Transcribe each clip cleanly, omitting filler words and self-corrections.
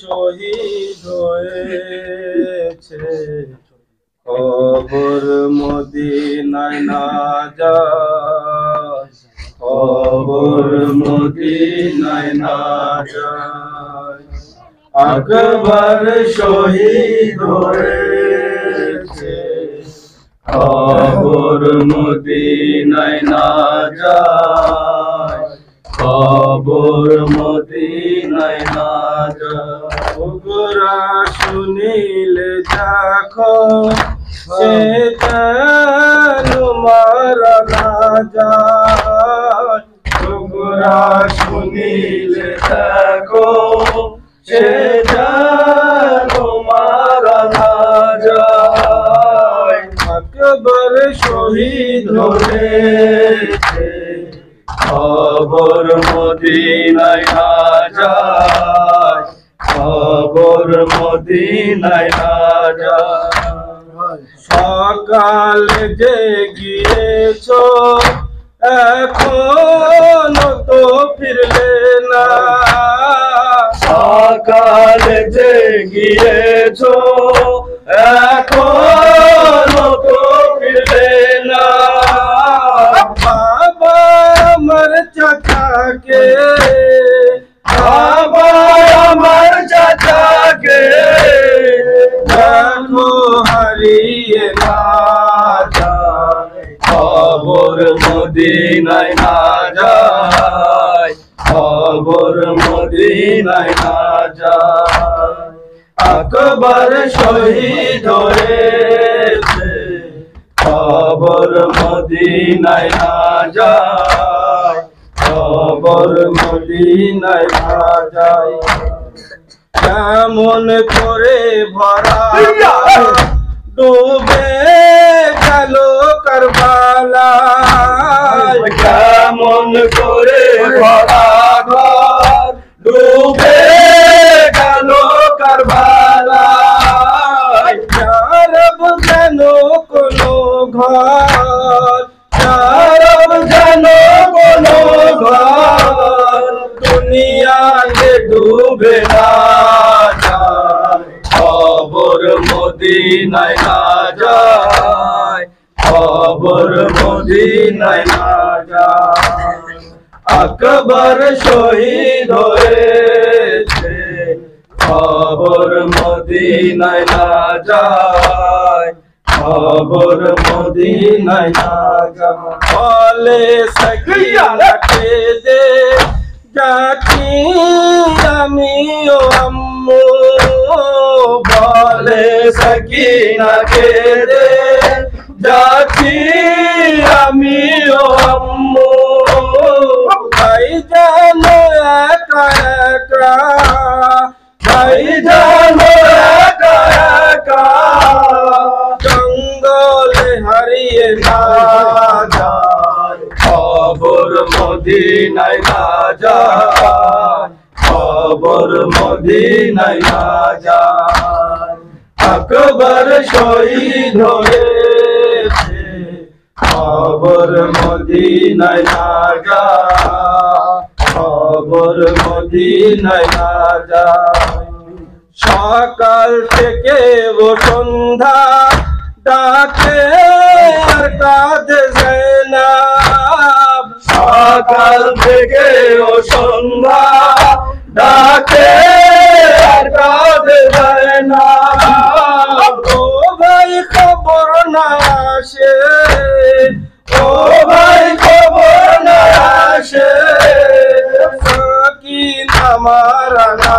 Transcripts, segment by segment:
শহীদ হয়েছে কবর মদিনায় না যায়, কবর মদিনায় না যায়। আকবর শহীদ হয়েছে কবর মদিনায় না যায়, কবর মদিনায় না যায়। ওগরা শুনিলে দেখো সে যেন মারা না যায়, ওগরা শুনিলে দেখো সে যেন মারা না যায়। আকবর শহীদ হয়েছে কবর মদিনায় না যায়, কবর মদিনায় না যায়। সকাল জেগিয়েছ এখনো তো ফিরলে না, সকাল জেগিয়েছ এখনো তো ফিরলে না। বাবা আমার চাচাকে, বাবা আমার চাচাকে দেখো হারিয়ে না যায়, কবর মদিনায় না যায়, কবর মদিনায় না যায়। আকবর শহীদ হয়েছে কবর মদিনায় না যায়, কবর মদিনায় না যায়। কেমন করে ভরা ডুবে গেল কারবালায়, কেমন করে ভরা ঘর ডুবে গেল কারবালায়। যারব যেন কোনো ঘর, যারব যেন কোনো ঘর দুনিয়াতে ডুবে না যায়, কবর মদিনায় না যায়, কবর মদিনায় না যায়। আকবর শহীদ হয়েছে কবর মদিনায় না যায়, কবর মদিনায় না যায়। বলে সকিনাকে দে যাচ্ছি আমি ও আম্মু, বলে সকিনাকে দে যাচ্ছি আমি ও আম্মু। ভাই জানো একা একা, ভাই জানো একা একা জঙ্গলে হারিয়ে না যায়, কবর মদিনায় না যায়, কবর মদিনায় না যায়। আকবর শহীদ হয়েছে কবর মদিনায় না যায়, কবর মদিনায় না যায়। সকাল থেকে ও সন্ধ্যা ডাকে আর কাঁদে যায়নাব, সকাল থেকে ও সন্ধ্যা ডাকে আর কাঁদে যায়নাব। ও ভাই খবর না আসে, ও ভাই খবর না আসে, সকিনা মারা না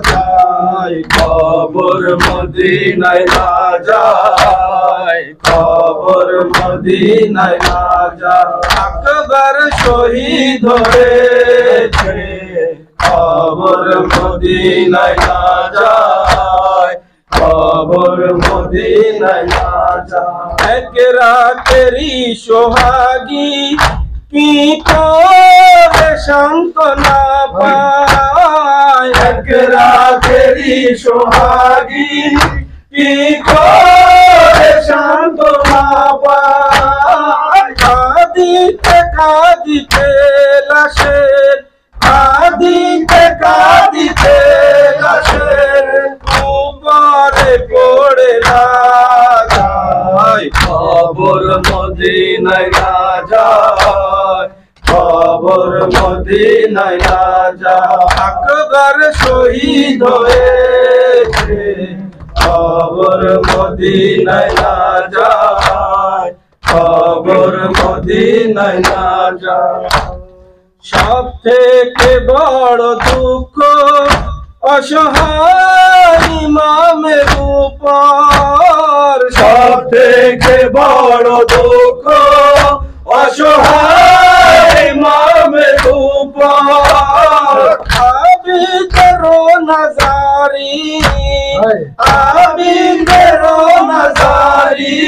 যায়, কবর মদিনায় না যায়, কবর মদিনায় না যায়। আকবর শহীদ হয়েছে কবর মদিনায় না যায়, কবর মদিনায় না যায়। এক রাতেরই সোহাগী কি করে সান্ত্বনা পায়, এক রাতেরই সোহাগী কি করে সান্ত্বনা পায়। কাঁদিতে কাঁদিতে লাশের, কাঁদিতে কাঁদিতে মদিনায় না যায়, কবর মদিনায় না যায়। আকবর শহীদ হয়েছে, কবর মদিনায় না যায়, কবর মদিনায় না যায়। সব থেকে বড় দুঃখ অসহায় ইমামের উপর, সব থেকে বড় দুঃখ অসহায় ইমামের উপর। আবিদের নাজারি, আবিদের নাজারি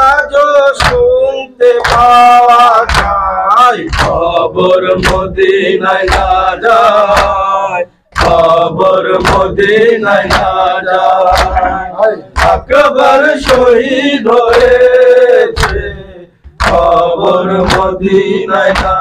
আজও শুনতে পাওয়া যায়, কবর মদিনায় না যায়, কবর মদিনায় না যায়। আকবর শহীদ হয়েছে, কবর মদিনায় না